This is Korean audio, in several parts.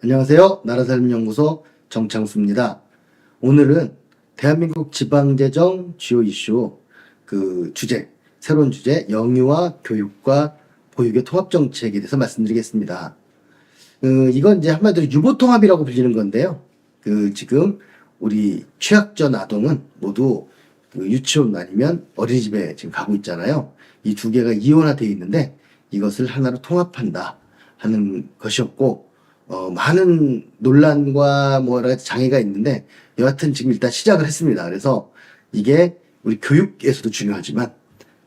안녕하세요. 나라살림연구소 정창수입니다. 오늘은 대한민국 지방재정 주요 이슈 새로운 주제, 영유아 교육과 보육의 통합정책에 대해서 말씀드리겠습니다. 이건 이제 한마디로 유보통합이라고 불리는 건데요. 지금 우리 취약전 아동은 모두 유치원 아니면 어린이집에 지금 가고 있잖아요. 이 두 개가 이원화되어 있는데 이것을 하나로 통합한다 하는 것이었고, 많은 논란과 여러 가지 장애가 있는데, 여하튼 지금 일단 시작을 했습니다. 그래서 이게 우리 교육에서도 중요하지만,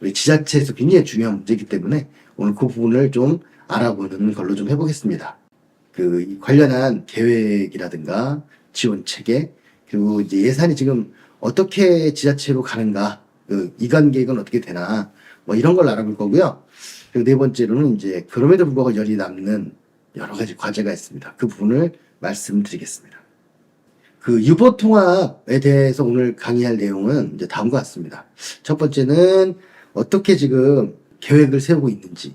우리 지자체에서 굉장히 중요한 문제이기 때문에 오늘 그 부분을 좀 알아보는 걸로 좀 해보겠습니다. 관련한 계획이라든가 지원 체계, 그리고 이제 예산이 지금 어떻게 지자체로 가는가, 이관 계획은 어떻게 되나, 이런 걸 알아볼 거고요. 그리고 네 번째로는 이제 그럼에도 불구하고 열이 남는 여러 가지 과제가 있습니다. 그 부분을 말씀드리겠습니다. 유보통합에 대해서 오늘 강의할 내용은 이제 다음과 같습니다. 첫 번째는 어떻게 지금 계획을 세우고 있는지,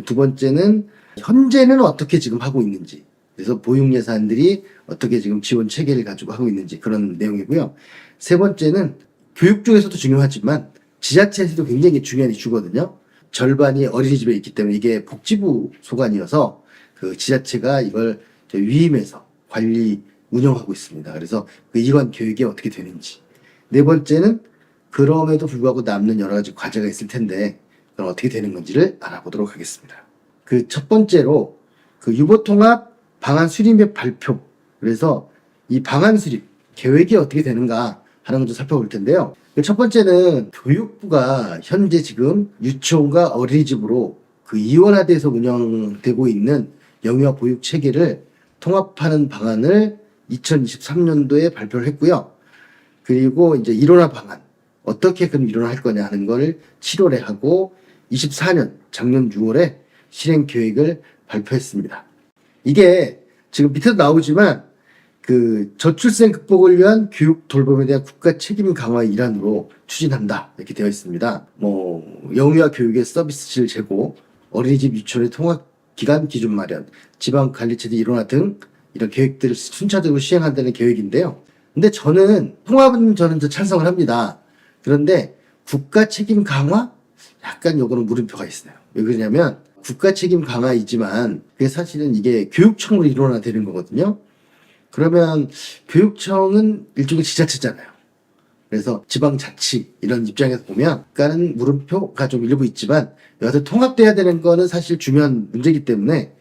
두 번째는 현재는 어떻게 지금 하고 있는지, 그래서 보육 예산들이 어떻게 지금 지원 체계를 가지고 하고 있는지 그런 내용이고요. 세 번째는 교육 쪽에서도 중요하지만 지자체에서도 굉장히 중요한 이슈거든요. 절반이 어린이집에 있기 때문에 이게 복지부 소관이어서 그 지자체가 이걸 위임해서 관리, 운영하고 있습니다. 그래서 그 이관 교육이 어떻게 되는지. 네 번째는 그럼에도 불구하고 남는 여러 가지 과제가 있을 텐데 그건 어떻게 되는 건지를 알아보도록 하겠습니다. 첫 번째로 유보통합 방안 수립 발표. 그래서 이 방안 수립 계획이 어떻게 되는가 하는 걸 좀 살펴볼 텐데요. 첫 번째는 교육부가 현재 지금 유치원과 어린이집으로 이원화돼서 운영되고 있는 영유아 보육 체계를 통합하는 방안을 2023년도에 발표를 했고요. 그리고 이제 일원화 방안, 어떻게 그럼 일원화할 거냐 하는 걸 7월에 하고 24년 작년 6월에 실행 계획을 발표했습니다. 이게 지금 밑에도 나오지만 저출생 극복을 위한 교육 돌봄에 대한 국가 책임 강화 일환으로 추진한다 이렇게 되어 있습니다. 영유아 교육의 서비스질 제고, 어린이집 유치원의 통합 기간 기준 마련, 지방 관리체제 일원화 등 이런 계획들을 순차적으로 시행한다는 계획인데요. 근데 저는 통합은 찬성을 합니다. 그런데 국가 책임 강화? 약간 요거는 물음표가 있어요. 왜 그러냐면 국가 책임 강화이지만 그게 사실은 이게 교육청으로 일원화되는 거거든요. 그러면 교육청은 일종의 지자체잖아요. 그래서 지방자치 이런 입장에서 보면 약간은 물음표가 좀 일부 있지만 여하튼 통합돼야 되는 거는 사실 중요한 문제이기 때문에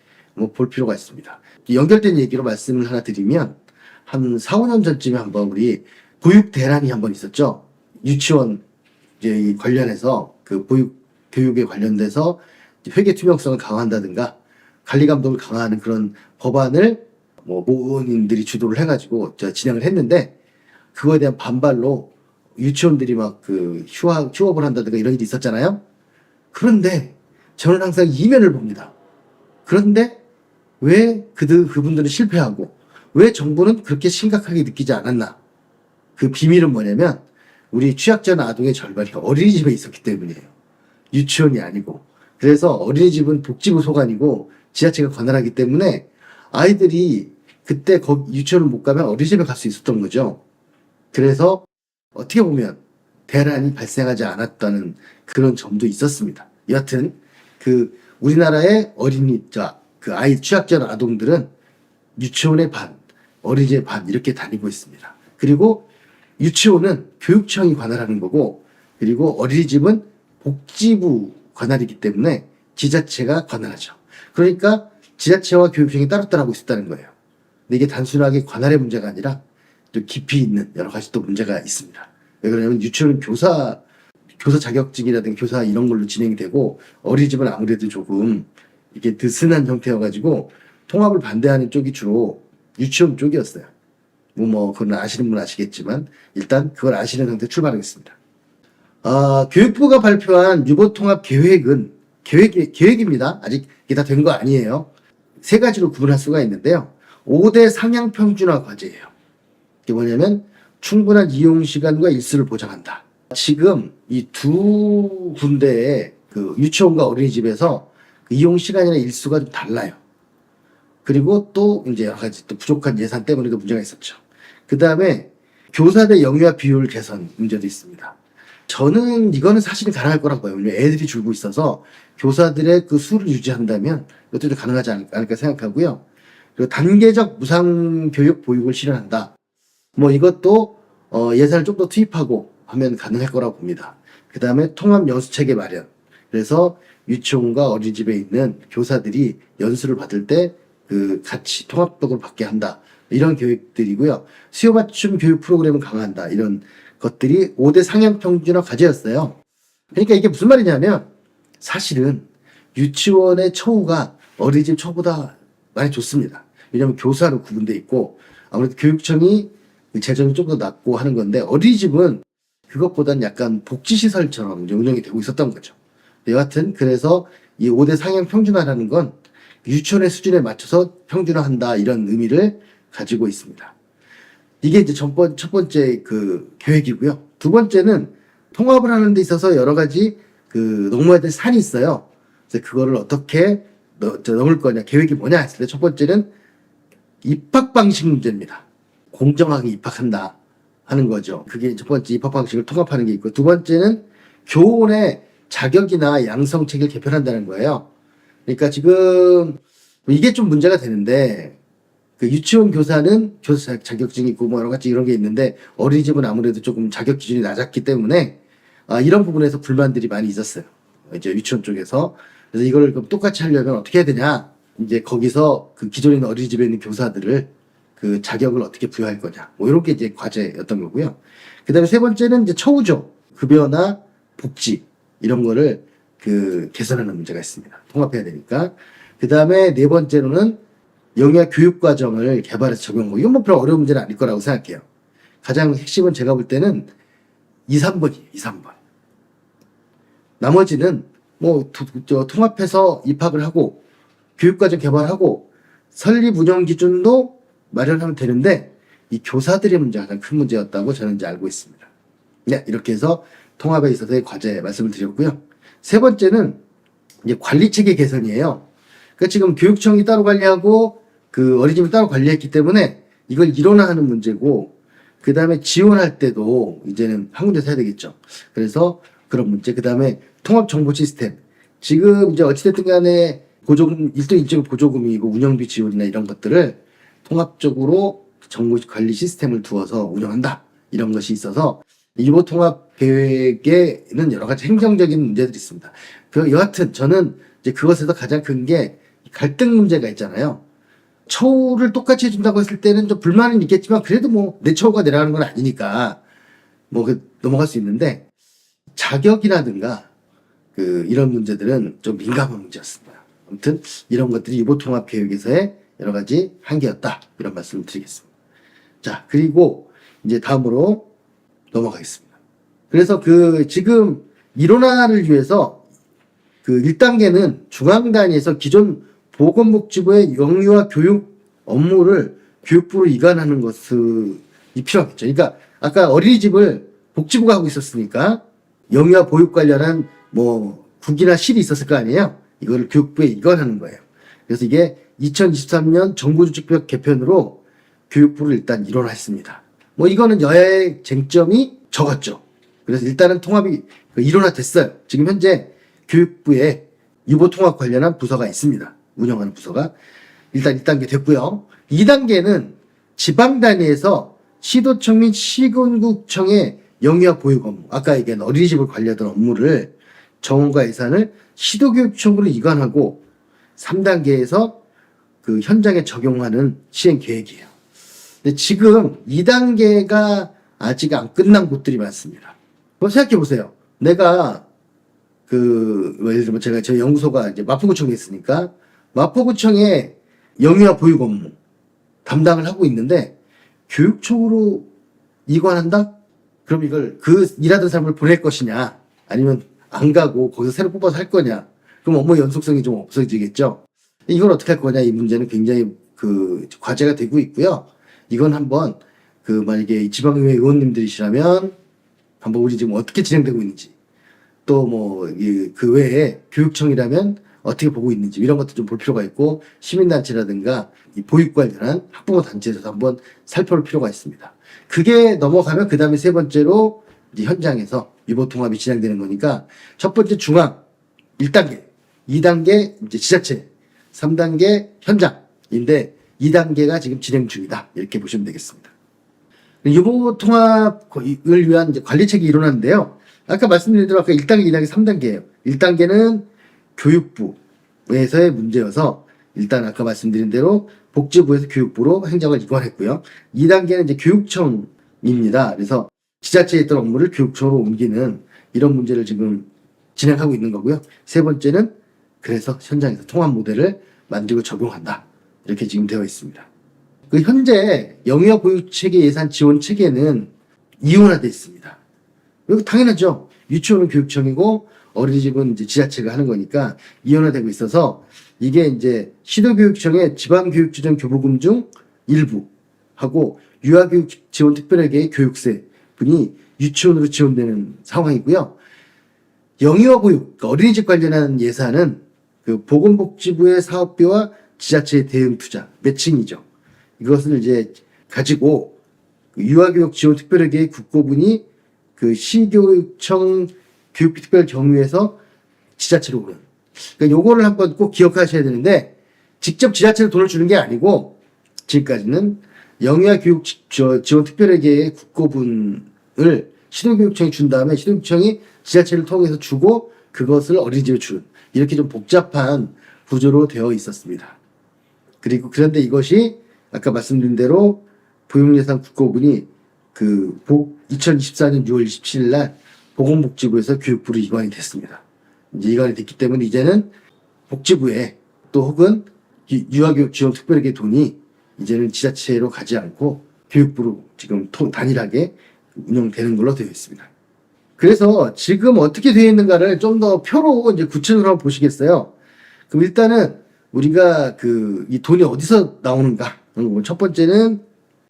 볼 필요가 있습니다. 연결된 얘기로 말씀을 하나 드리면 한 4, 5년 전쯤에 한번 우리 보육 대란이 한번 있었죠. 유치원 이제 관련해서 보육 교육에 관련돼서 회계 투명성을 강화한다든가 관리 감독을 강화하는 그런 법안을 모의원님들이 주도를 해가지고 진행을 했는데 그거에 대한 반발로 유치원들이 휴업을 한다든가 이런 일이 있었잖아요. 그런데 저는 항상 이면을 봅니다. 그런데 왜 그분들은 실패하고 왜 정부는 그렇게 심각하게 느끼지 않았나? 그 비밀은 뭐냐면 우리 취약전 아동의 절반이 어린이집에 있었기 때문이에요. 유치원이 아니고. 그래서 어린이집은 복지부 소관이고 지자체가 관할하기 때문에 아이들이 그때 유치원을 못 가면 어린이집에 갈 수 있었던 거죠. 그래서 어떻게 보면 대란이 발생하지 않았다는 그런 점도 있었습니다. 여하튼 우리나라의 아이 취약전 아동들은 유치원의 반, 어린이집의 반 이렇게 다니고 있습니다. 그리고 유치원은 교육청이 관할하는 거고, 그리고 어린이집은 복지부 관할이기 때문에 지자체가 관할하죠. 그러니까 지자체와 교육청이 따로따로 하고 있었다는 거예요. 근데 이게 단순하게 관할의 문제가 아니라 또 깊이 있는 여러 가지 또 문제가 있습니다. 왜 그러냐면 유치원은 교사 자격증이라든가 교사 이런 걸로 진행이 되고 어린이집은 아무래도 조금 이게 느슨한 형태여가지고 통합을 반대하는 쪽이 주로 유치원 쪽이었어요. 그건 아시는 분 아시겠지만 일단 그걸 아시는 상태로 출발하겠습니다. 교육부가 발표한 유보통합 계획은 계획입니다. 아직 이게 다 된 거 아니에요. 세 가지로 구분할 수가 있는데요. 5대 상향 평준화 과제예요. 이게 뭐냐면 충분한 이용 시간과 일수를 보장한다. 지금 이 두 군데의 유치원과 어린이집에서 이용 시간이나 일수가 좀 달라요. 그리고 또 이제 여러 가지 또 부족한 예산 때문에도 문제가 있었죠. 그 다음에 교사대 영유아 비율 개선 문제도 있습니다. 저는 이거는 사실은 가능할 거라고 봐요. 왜냐면 애들이 줄고 있어서 교사들의 그 수를 유지한다면 이것도 가능하지 않을까 생각하고요. 그리고 단계적 무상교육 보육을 실현한다. 뭐 이것도 예산을 좀 더 투입하고 하면 가능할 거라고 봅니다. 그 다음에 통합 연수체계 마련. 그래서 유치원과 어린이집에 있는 교사들이 연수를 받을 때 그 같이 통합적으로 받게 한다. 이런 계획들이고요. 수요 맞춤 교육 프로그램을 강화한다. 이런 것들이 5대 상향 평준화 과제였어요. 그러니까 이게 무슨 말이냐면 사실은 유치원의 처우가 어린이집 처우보다 많이 좋습니다. 왜냐하면 교사로 구분돼 있고 아무래도 교육청이 재정이 좀 더 낮고 하는 건데 어린이집은 그것보다는 약간 복지시설처럼 운영이 되고 있었던 거죠. 여하튼 그래서 이 5대 상향 평준화라는 건 유치원의 수준에 맞춰서 평준화한다 이런 의미를 가지고 있습니다. 이게 이제 첫 번째 그 계획이고요. 두 번째는 통합을 하는 데 있어서 여러 가지 그 넘어야 될 산이 있어요. 그래서 그거를 어떻게 넘을 거냐, 계획이 뭐냐 했을 때 첫 번째는 입학 방식 문제입니다. 공정하게 입학한다 하는 거죠. 그게 첫 번째 입학 방식을 통합하는 게 있고 두 번째는 교원의 자격이나 양성책을 개편한다는 거예요. 그러니까 지금 이게 좀 문제가 되는데 그 유치원 교사는 교사 자격증이 있고 뭐 여러 가지 이런 게 있는데 어린이집은 아무래도 조금 자격 기준이 낮았기 때문에 이런 부분에서 불만들이 많이 있었어요. 이제 유치원 쪽에서. 그래서 이걸 그럼 똑같이 하려면 어떻게 해야 되냐? 이제 거기서 그 기존에 있는 어린이집에 있는 교사들을 그 자격을 어떻게 부여할 거냐. 뭐 이런 게 이제 과제였던 거고요. 그 다음에 세 번째는 이제 처우죠. 급여나 복지 이런 거를 그 개선하는 문제가 있습니다. 통합해야 되니까. 그 다음에 네 번째로는 영유아 교육 과정을 개발해서 적용하고 이건 뭐 별로 어려운 문제는 아닐 거라고 생각해요. 가장 핵심은 제가 볼 때는 2, 3번이에요. 2, 3번. 나머지는 뭐 통합해서 입학을 하고 교육과정 개발하고 설립 운영 기준도 마련하면 되는데 이 교사들의 문제가 가장 큰 문제였다고 저는 이제 알고 있습니다. 네, 이렇게 해서 통합에 있어서의 과제 말씀을 드렸고요. 세 번째는 이제 관리 체계 개선이에요. 그러니까 지금 교육청이 따로 관리하고 그 어린이집을 따로 관리했기 때문에 이걸 일원화하는 문제고 그 다음에 지원할 때도 이제는 한 군데서 해야 되겠죠. 그래서 그런 문제. 그 다음에 통합 정보 시스템. 지금 이제 어찌됐든 간에 보조금, 1등 1조 보조금이고 운영비 지원이나 이런 것들을 통합적으로 정보 관리 시스템을 두어서 운영한다. 이런 것이 있어서 일보 통합 계획에는 여러 가지 행정적인 문제들이 있습니다. 여하튼 저는 이제 그것에서 가장 큰 게 갈등 문제가 있잖아요. 처우를 똑같이 해준다고 했을 때는 좀 불만은 있겠지만 그래도 뭐 내 처우가 내려가는 건 아니니까 뭐 넘어갈 수 있는데 자격이라든가 그 이런 문제들은 좀 민감한 문제였습니다. 아무튼 이런 것들이 유보통합 계획에서의 여러 가지 한계였다 이런 말씀을 드리겠습니다. 자, 그리고 이제 다음으로 넘어가겠습니다. 그래서 그 지금 일원화를 위해서 그 1단계는 중앙 단위에서 기존 보건복지부의 영유아 교육 업무를 교육부로 이관하는 것이 필요하겠죠. 그러니까 아까 어린이집을 복지부가 하고 있었으니까 영유아 보육 관련한 뭐 국이나 실이 있었을 거 아니에요. 이거를 교육부에 이관하는 거예요. 그래서 이게 2023년 정부조직법 개편으로 교육부를 일단 일원화했습니다. 뭐 이거는 여야의 쟁점이 적었죠. 그래서 일단은 통합이 일원화됐어요. 지금 현재 교육부에 유보통합 관련한 부서가 있습니다. 운영하는 부서가. 일단 1단계 됐고요. 2단계는 지방 단위에서 시도청 및 시군구청의 영유아 보육 업무, 아까 얘기한 어린이집을 관리하던 업무를 정원과 예산을 시도교육청으로 이관하고 3단계에서 그 현장에 적용하는 시행 계획이에요. 근데 지금 2단계가 아직 안 끝난 곳들이 많습니다. 한번 생각해 보세요. 내가 예를 들면 제가 저희 연구소가 이제 마포구청에 있으니까 마포구청에 영유아 보육 업무 담당을 하고 있는데 교육청으로 이관한다? 그럼 이걸 일하던 사람을 보낼 것이냐? 아니면 안 가고 거기서 새로 뽑아서 할 거냐? 그럼 업무 연속성이 좀 없어지겠죠? 이걸 어떻게 할 거냐? 이 문제는 굉장히 과제가 되고 있고요. 이건 한번 만약에 지방의회 의원님들이시라면 한번 우리 지금 어떻게 진행되고 있는지 또 그 외에 교육청이라면 어떻게 보고 있는지 이런 것도 좀 볼 필요가 있고 시민단체라든가 이 보육 관련한 학부모 단체에서도 한번 살펴볼 필요가 있습니다. 그게 넘어가면 그 다음에 세 번째로 이제 현장에서 유보 통합이 진행되는 거니까 첫 번째 중앙 1단계, 2단계 이제 지자체, 3단계 현장인데 2단계가 지금 진행 중이다. 이렇게 보시면 되겠습니다. 유보 통합을 위한 이제 관리책이 이루어졌는데요. 아까 말씀드린 대로 아까 1단계, 2단계, 3단계예요. 1단계는 교육부에서의 문제여서 일단 아까 말씀드린 대로 복지부에서 교육부로 행정을 이관했고요. 2단계는 이제 교육청입니다. 그래서 지자체에 있던 업무를 교육청으로 옮기는 이런 문제를 지금 진행하고 있는 거고요. 세 번째는 그래서 현장에서 통합 모델을 만들고 적용한다. 이렇게 지금 되어 있습니다. 그 현재 영유아 보육 체계 예산 지원 체계는 이원화되어 있습니다. 이거 당연하죠. 유치원은 교육청이고 어린이집은 이제 지자체가 하는 거니까 이원화되고 있어서 이게 이제 시도교육청의 지방교육지원 교부금 중 일부 하고 유아교육 지원 특별회계의 교육세 분이 유치원으로 지원되는 상황이고요. 영유아 보육, 그러니까 어린이집 관련한 예산은 그 보건복지부의 사업비와 지자체의 대응 투자, 매칭이죠. 이것을 이제 가지고 유아교육 지원 특별회계의 국고분이 그 시교육청 교육비 특별 경유에서 지자체로 오는. 그러니까 요거를 한번 꼭 기억하셔야 되는데 직접 지자체로 돈을 주는 게 아니고 지금까지는 영유아 교육 지원 특별회계의 국고분을 시도교육청이 준 다음에 시도교육청이 지자체를 통해서 주고 그것을 어린이집에 주는 이렇게 좀 복잡한 구조로 되어 있었습니다. 그리고 그런데 이것이 아까 말씀드린 대로 보육예산 국고분이 그 2024년 6월 27일 날 보건복지부에서 교육부로 이관이 됐습니다. 이제 이관이 됐기 때문에 이제는 복지부에 또 혹은 유아교육 지원 특별회계 돈이 이제는 지자체로 가지 않고 교육부로 지금 단일하게 운영되는 걸로 되어 있습니다. 그래서 지금 어떻게 되어 있는가를 좀 더 표로 이제 구체적으로 한번 보시겠어요? 그럼 일단은 우리가 이 돈이 어디서 나오는가? 첫 번째는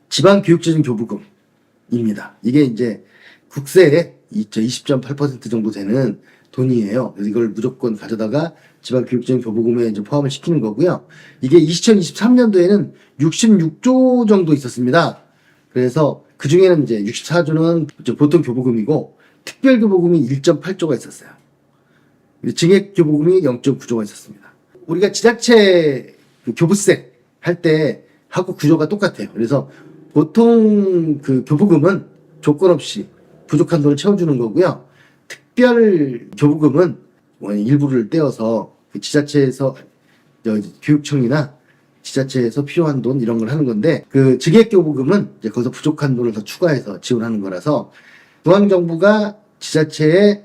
지방교육재정 교부금입니다. 이게 이제 국세의 20.8% 정도 되는 돈이에요. 그래서 이걸 무조건 가져다가 지방교육재정 교부금에 이제 포함을 시키는 거고요. 이게 2023년도에는 66조 정도 있었습니다. 그래서 그 중에는 이제 64조는 보통 교부금이고 특별교부금이 1.8조가 있었어요. 증액교부금이 0.9조가 있었습니다. 우리가 지자체 교부세 할 때 하고 구조가 똑같아요. 그래서 보통 그 교부금은 조건 없이 부족한 돈을 채워주는 거고요. 특별 교부금은 일부를 떼어서 그 지자체에서 교육청이나 지자체에서 필요한 돈 이런 걸 하는 건데 그 증액교부금은 이제 거기서 부족한 돈을 더 추가해서 지원하는 거라서 중앙정부가 지자체에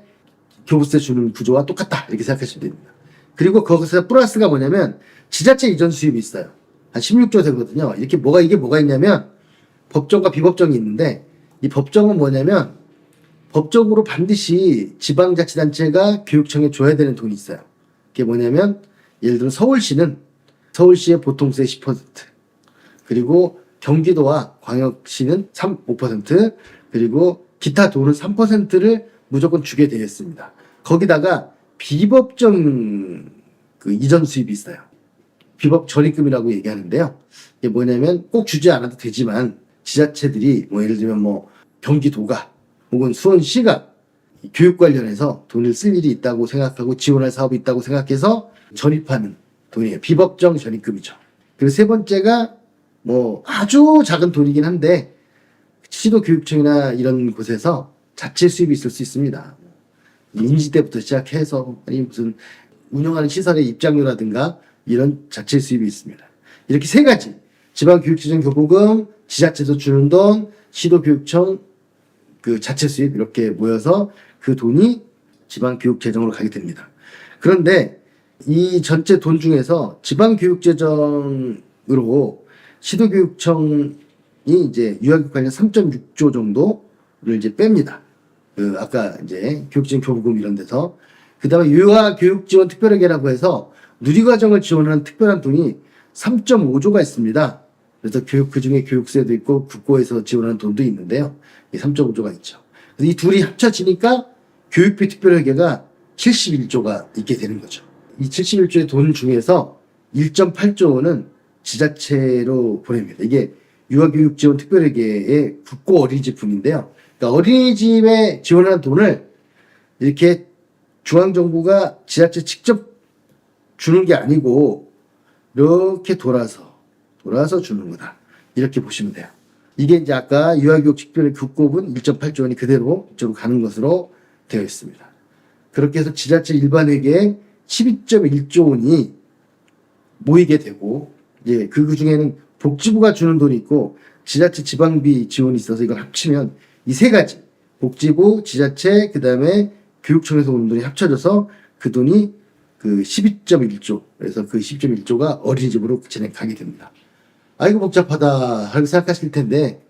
교부세 주는 구조와 똑같다 이렇게 생각하시면 됩니다. 그리고 거기서 플러스가 뭐냐면 지자체 이전 수입이 있어요. 한 16조 되거든요. 이게 뭐가 있냐면 법정과 비법정이 있는데 이 법정은 뭐냐면 법적으로 반드시 지방자치단체가 교육청에 줘야 되는 돈이 있어요. 그게 뭐냐면 예를 들어 서울시의 보통세 10% 그리고 경기도와 광역시는 5% 그리고 기타 돈은 3%를 무조건 주게 되어 있습니다. 거기다가 비법정 그 이전 수입이 있어요. 비법 전입금이라고 얘기하는데요. 이게 뭐냐면 꼭 주지 않아도 되지만 지자체들이 예를 들면 경기도가 혹은 수원시가 교육 관련해서 돈을 쓸 일이 있다고 생각하고 지원할 사업이 있다고 생각해서 전입하는 돈이에요. 비법정 전입금이죠. 그리고 세 번째가 아주 작은 돈이긴 한데 시도교육청이나 이런 곳에서 자체 수입이 있을 수 있습니다. 인지 때부터 시작해서 아니 무슨 운영하는 시설의 입장료라든가 이런 자체 수입이 있습니다. 이렇게 세 가지 지방교육재정 교부금, 지자체에서 주는 돈, 시도교육청 그 자체 수입 이렇게 모여서 그 돈이 지방교육재정으로 가게 됩니다. 그런데 이 전체 돈 중에서 지방교육재정으로 시도교육청이 이제 유아교육 관련 3.6조 정도를 이제 뺍니다. 아까 이제 교육지원 교부금 이런 데서. 그 다음에 유아교육지원 특별회계라고 해서 누리과정을 지원하는 특별한 돈이 3.5조가 있습니다. 그래서 그 중에 교육세도 있고 국고에서 지원하는 돈도 있는데요. 3.5조가 있죠. 그래서 이 둘이 합쳐지니까 교육비 특별회계가 71조가 있게 되는 거죠. 이 71조의 돈 중에서 1.8조 원은 지자체로 보냅니다. 이게 유아교육지원 특별회계의 국고 어린이집 분인데요. 그러니까 어린이집에 지원하는 돈을 이렇게 중앙정부가 지자체 직접 주는 게 아니고 이렇게 돌아서 주는 거다. 이렇게 보시면 돼요. 이게 이제 아까 유아교육 특별회 국고분 1.8조 원이 그대로 이쪽으로 가는 것으로 되어 있습니다. 그렇게 해서 지자체 일반회계에 12.1조 원이 모이게 되고, 이제 그 중에는 복지부가 주는 돈이 있고 지자체 지방비 지원이 있어서 이걸 합치면 이 세 가지, 복지부, 지자체, 그 다음에 교육청에서 오는 돈이 합쳐져서 그 돈이 그 12.1조, 그래서 그 12.1조가 어린이집으로 진행하게 됩니다. 아이고 복잡하다 하고 생각하실 텐데,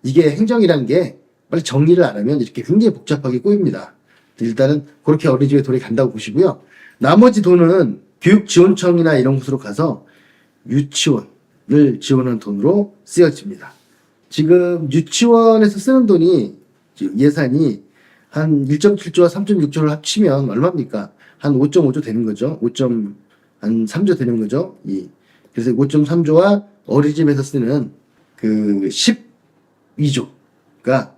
이게 행정이란 게 빨리 정리를 안 하면 이렇게 굉장히 복잡하게 꼬입니다. 일단은 그렇게 어린이집에 돈이 간다고 보시고요. 나머지 돈은 교육지원청이나 이런 곳으로 가서 유치원을 지원하는 돈으로 쓰여집니다. 지금 유치원에서 쓰는 돈이, 예산이 한 1.7조와 3.6조를 합치면 얼마입니까? 한 5.5조 되는 거죠. 5.3조 되는 거죠. 그래서 5.3조와 어린이집에서 쓰는 그 12조가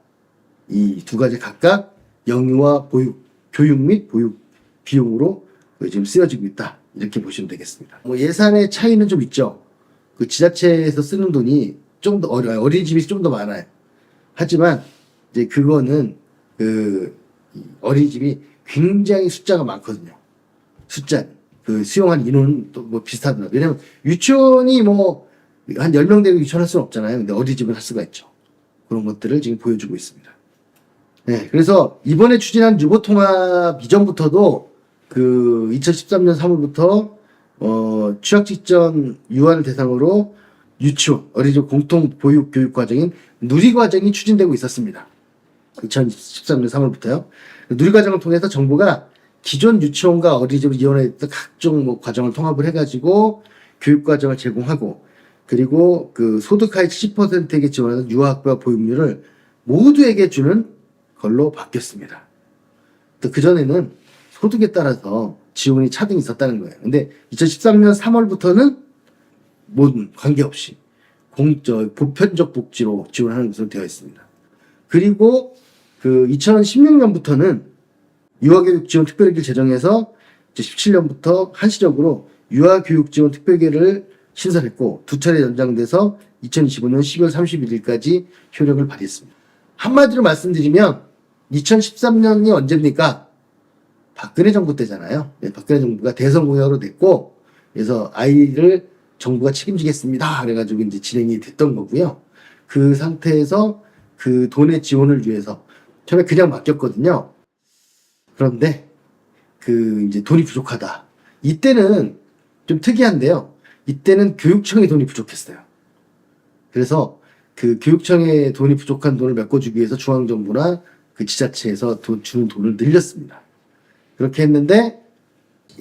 이 두 가지 각각 영유아 보육, 교육 및 보육 비용으로 지금 쓰여지고 있다. 이렇게 보시면 되겠습니다. 뭐 예산의 차이는 좀 있죠. 그 지자체에서 쓰는 돈이 좀 더 어린이집이 좀 더 많아요. 하지만 이제 그거는 그 어린이집이 굉장히 숫자가 많거든요. 숫자, 그 수용한 인원은 또 뭐 비슷하더라고요. 왜냐면 유치원이 뭐 한 10명 되고 유치원 할 수는 없잖아요. 근데 어린이집은 할 수가 있죠. 그런 것들을 지금 보여주고 있습니다. 네. 그래서 이번에 추진한 유보통합 이전부터도 그 2013년 3월부터 취약직전 유아를 대상으로 유치원, 어린이집 공통 보육 교육 과정인 누리과정이 추진되고 있었습니다. 2013년 3월부터요. 누리과정을 통해서 정부가 기존 유치원과 어린이집을 이원했던 각종 뭐 과정을 통합을 해가지고 교육과정을 제공하고, 그리고 그 소득하위 70%에게 지원하는 유아학비와 보육료를 모두에게 주는 걸로 바뀌었습니다. 또 그전에는 소득에 따라서 지원이 차등이 있었다는 거예요. 근데 2013년 3월부터는 모든 관계없이 보편적 복지로 지원하는 것으로 되어 있습니다. 그리고 그 2016년부터는 유아교육지원 특별계를 제정해서 17년부터 한시적으로 유아교육지원 특별계를 신설했고, 두 차례 연장돼서 2025년 12월 31일까지 효력을 발휘했습니다. 한마디로 말씀드리면 2013년이 언제입니까? 박근혜 정부 때잖아요. 네, 박근혜 정부가 대선 공약으로 냈고, 그래서 아이를 정부가 책임지겠습니다. 그래가지고 이제 진행이 됐던 거고요. 그 상태에서 그 돈의 지원을 위해서 처음에 그냥 맡겼거든요. 그런데 그 이제 돈이 부족하다. 이때는 좀 특이한데요. 이때는 교육청의 돈이 부족했어요. 그래서 그 교육청의 돈이 부족한 돈을 메꿔주기 위해서 중앙정부나 그 지자체에서 주는 돈을 늘렸습니다. 그렇게 했는데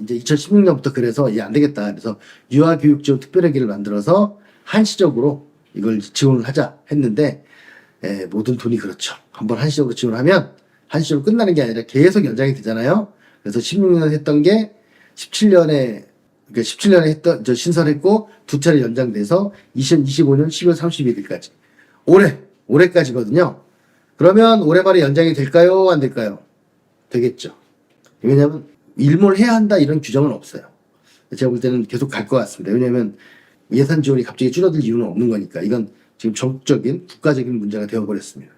이제 2016년부터 그래서 이게 안 되겠다. 그래서 유아교육지원 특별회계를 만들어서 한시적으로 이걸 지원을 하자 했는데, 모든 돈이 그렇죠. 한번 한시적으로 지원하면 한시적으로 끝나는 게 아니라 계속 연장이 되잖아요. 그래서 16년 했던 게 17년에, 그러니까 17년에 신설했고 두 차례 연장돼서 2025년 12월 31일까지. 올해까지거든요. 그러면 올해 말에 연장이 될까요? 안 될까요? 되겠죠. 왜냐하면 일몰 해야 한다 이런 규정은 없어요. 제가 볼 때는 계속 갈 것 같습니다. 왜냐하면 예산 지원이 갑자기 줄어들 이유는 없는 거니까. 이건 지금 전국적인 국가적인 문제가 되어버렸습니다.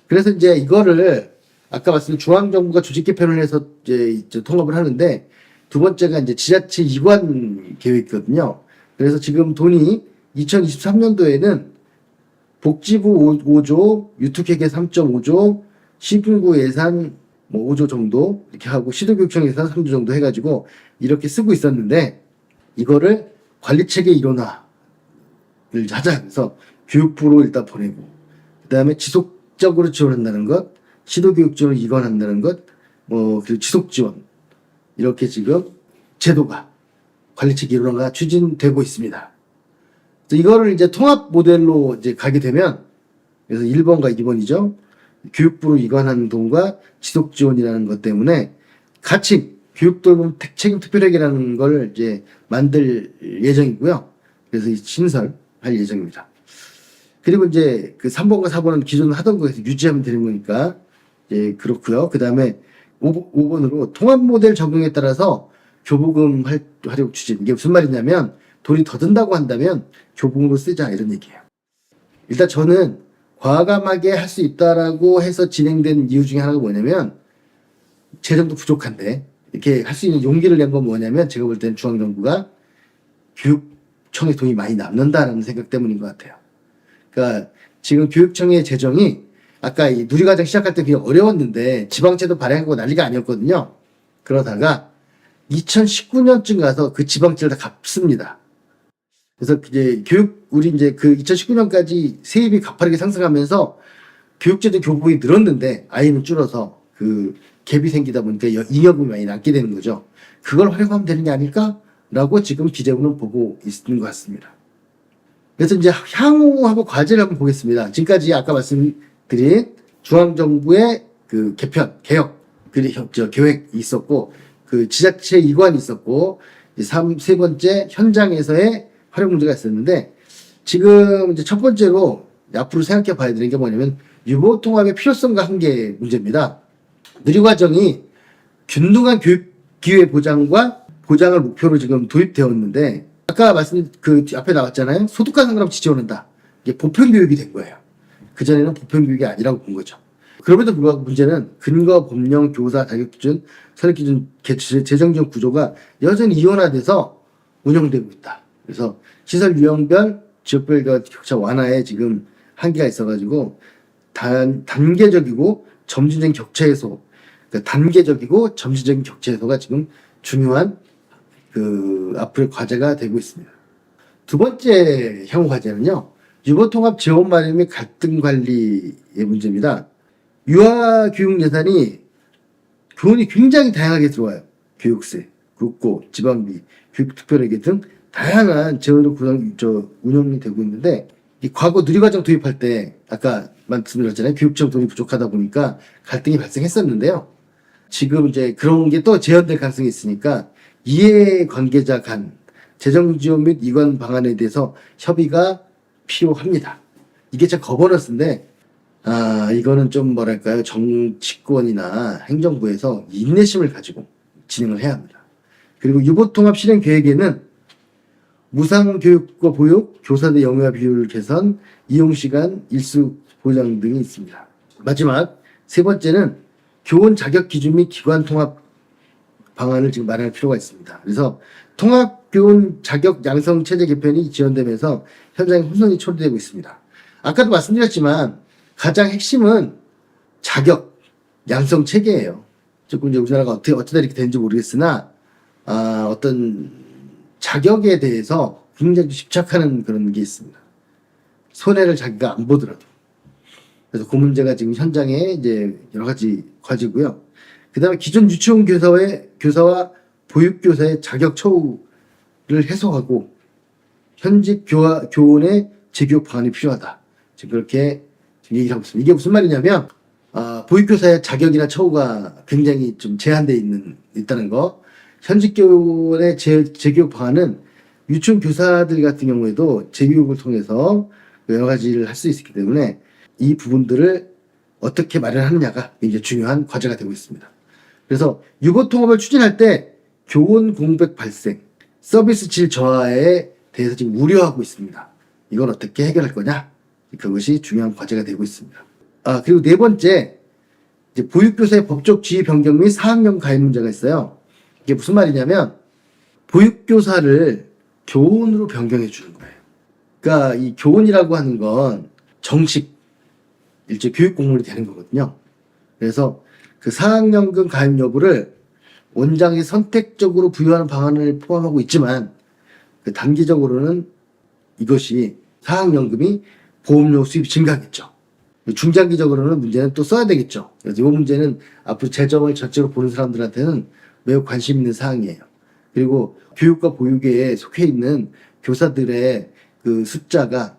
그래서 이제 이거를 아까 말씀드린 중앙정부가 조직 개편을 해서 이제 통합을 하는데, 두 번째가 이제 지자체 이관 계획이거든요. 그래서 지금 돈이 2023년도에는 복지부 5조, 유특회계 3.5조, 시군구 예산 뭐 5조 정도 이렇게 하고, 시도교육청 예산 3조 정도 해가지고 이렇게 쓰고 있었는데, 이거를 관리체계 일원화를 하자. 그래서 교육부로 일단 보내고, 그 다음에 지속적으로 지원한다는 것, 시도교육청을 이관한다는 것, 그리고 지속지원, 이렇게 지금 제도가, 관리체계 일원화가 추진되고 있습니다. 이거를 이제 통합 모델로 이제 가게 되면, 그래서 1번과 2번이죠. 교육부로 이관하는 돈과 지속지원이라는 것 때문에 같이 교육돌봄 책임 특별회계라는 걸 이제 만들 예정이고요. 그래서 신설할 예정입니다. 그리고 이제 그 3번과 4번은 기존 하던 거에서 유지하면 되는 거니까 예, 그렇고요. 그 다음에 5번으로 통합 모델 적용에 따라서 교부금 활용 추진. 이게 무슨 말이냐면 돈이 더 든다고 한다면 교부금으로 쓰자 이런 얘기예요. 일단 저는 과감하게 할 수 있다라고 해서 진행된 이유 중에 하나가 뭐냐면 재정도 부족한데 이렇게 할 수 있는 용기를 낸 건 뭐냐면 제가 볼 때는 중앙정부가 교육청에 돈이 많이 남는다라는 생각 때문인 것 같아요. 그러니까 지금 교육청의 재정이 아까 이 누리과정 시작할 때 그게 어려웠는데 지방채도 발행하고 난리가 아니었거든요. 그러다가 2019년쯤 가서 그 지방채를 다 갚습니다. 그래서 이제 우리 이제 그 2019년까지 세입이 가파르게 상승하면서 교육제도 교부금이 늘었는데 아이는 줄어서 그 갭이 생기다 보니까 잉여금이 많이 남게 되는 거죠. 그걸 활용하면 되는 게 아닐까라고 지금 기재부는 보고 있는 것 같습니다. 그래서 이제 향후하고 과제를 한번 보겠습니다. 지금까지 아까 말씀드린 중앙정부의 그 개혁, 계획이 있었고, 그 지자체 이관이 있었고, 세 번째 현장에서의 활용 문제가 있었는데, 지금 이제 첫 번째로 앞으로 생각해 봐야 되는 게 뭐냐면, 유보 통합의 필요성과 한계 문제입니다. 누리과정이 균등한 교육 기회 보장을 목표로 지금 도입되었는데, 아까 그 앞에 나왔잖아요. 소득과 상관없이 지원한다. 이게 보편교육이 된 거예요. 그전에는 보편교육이 아니라고 본 거죠. 그럼에도 불구하고 문제는 근거, 법령, 교사, 자격기준, 설립기준, 재정지원 구조가 여전히 이원화돼서 운영되고 있다. 그래서 시설 유형별, 지역별 격차 완화에 지금 한계가 있어가지고 단계적이고 점진적인 격차 해소, 그러니까 단계적이고 점진적인 격차 해소가 지금 중요한 그 앞으로의 과제가 되고 있습니다. 두 번째 향후 과제는요. 유보통합 재원 마련 및 갈등 관리의 문제입니다. 유아교육 예산이 교원이 굉장히 다양하게 들어와요. 교육세, 국고, 지방비, 교육특별회계 등 다양한 재원으로 운영이 되고 있는데 이 과거 누리과정 도입할 때 아까 말씀드렸잖아요. 교육청 돈이 부족하다 보니까 갈등이 발생했었는데요. 지금 이제 그런 게 또 재현될 가능성이 있으니까 이해관계자 간 재정지원 및 이관 방안에 대해서 협의가 필요합니다. 이게 참 거버넌스인데 이거는 좀 뭐랄까요, 정치권이나 행정부에서 인내심을 가지고 진행을 해야 합니다. 그리고 유보통합 실행 계획에는 무상교육과 보육, 교사들 영유아 비율 개선, 이용시간 일수 보장 등이 있습니다. 마지막 세 번째는 교원 자격 기준 및 기관 통합 방안을 지금 마련할 필요가 있습니다. 그래서 통합교원 자격 양성 체제 개편이 지원되면서 현장에 혼선이 초래되고 있습니다. 아까도 말씀드렸지만 가장 핵심은 자격 양성 체계예요. 조금 이제 우리나라가 어쩌다 이렇게 되는지 모르겠으나 어떤 자격에 대해서 굉장히 집착하는 그런 게 있습니다. 손해를 자기가 안 보더라도. 그래서 그 문제가 지금 현장에 이제 여러 가지 과제고요. 그 다음에 기존 유치원 교사와 보육교사의 자격 처우를 해소하고 현직 교원의 재교육 방안이 필요하다. 지금 그렇게 얘기를 하고 있습니다. 이게 무슨 말이냐면 보육교사의 자격이나 처우가 굉장히 좀 제한되어 있다는 거. 현직 교원의 재교육 방안은 유치원 교사들 같은 경우에도 재교육을 통해서 여러 가지를 할 수 있기 때문에 이 부분들을 어떻게 마련하느냐가 굉장히 중요한 과제가 되고 있습니다. 그래서 유보통합을 추진할 때 교원 공백 발생, 서비스 질 저하에 대해서 지금 우려하고 있습니다. 이걸 어떻게 해결할 거냐? 그것이 중요한 과제가 되고 있습니다. 그리고 네 번째, 이제 보육교사의 법적 지위 변경 및 사학년 가입 문제가 있어요. 이게 무슨 말이냐면 보육교사를 교원으로 변경해 주는 거예요. 그러니까 이 교원이라고 하는 건 정식 일제 교육 공무원이 되는 거거든요. 그래서 그 사학연금 가입 여부를 원장이 선택적으로 부여하는 방안을 포함하고 있지만 그 단기적으로는 이것이 사학연금이 보험료 수입이 증가하겠죠. 중장기적으로는 문제는 또 써야 되겠죠. 그래서 이 문제는 앞으로 재정을 전체로 보는 사람들한테는 매우 관심 있는 사항이에요. 그리고 교육과 보육에 속해 있는 교사들의 그 숫자가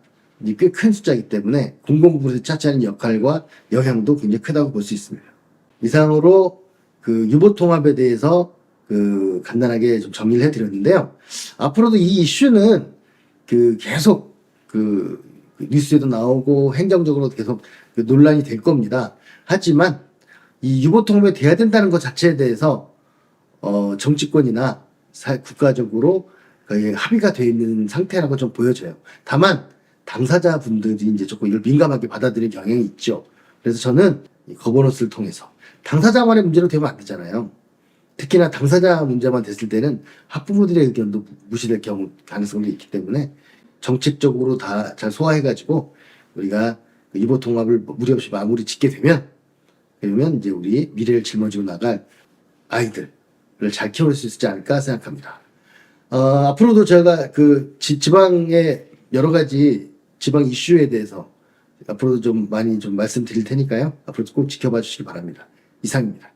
꽤 큰 숫자이기 때문에 공공부에서 차지하는 역할과 영향도 굉장히 크다고 볼 수 있습니다. 이상으로 그 유보통합에 대해서 간단하게 좀 정리를 해드렸는데요. 앞으로도 이 이슈는 계속 뉴스에도 나오고 행정적으로 계속 논란이 될 겁니다. 하지만 이 유보통합이 돼야 된다는 것 자체에 대해서 정치권이나 국가적으로 거의 합의가 되어 있는 상태라고 좀 보여져요. 다만 당사자분들이 이제 조금 이걸 민감하게 받아들이는 경향이 있죠. 그래서 저는 이 거버넌스를 통해서 당사자만의 문제로 되면 안 되잖아요. 특히나 당사자 문제만 됐을 때는 학부모들의 의견도 무시될 가능성도 있기 때문에 정책적으로 다 잘 소화해가지고 우리가 이보통합을 무리 없이 마무리 짓게 되면 그러면 이제 우리 미래를 짊어지고 나갈 아이들을 잘 키울 수 있지 않을까 생각합니다. 앞으로도 제가 지방의 여러 가지 지방 이슈에 대해서 앞으로도 좀 많이 좀 말씀드릴 테니까요. 앞으로도 꼭 지켜봐 주시기 바랍니다. 이상입니다.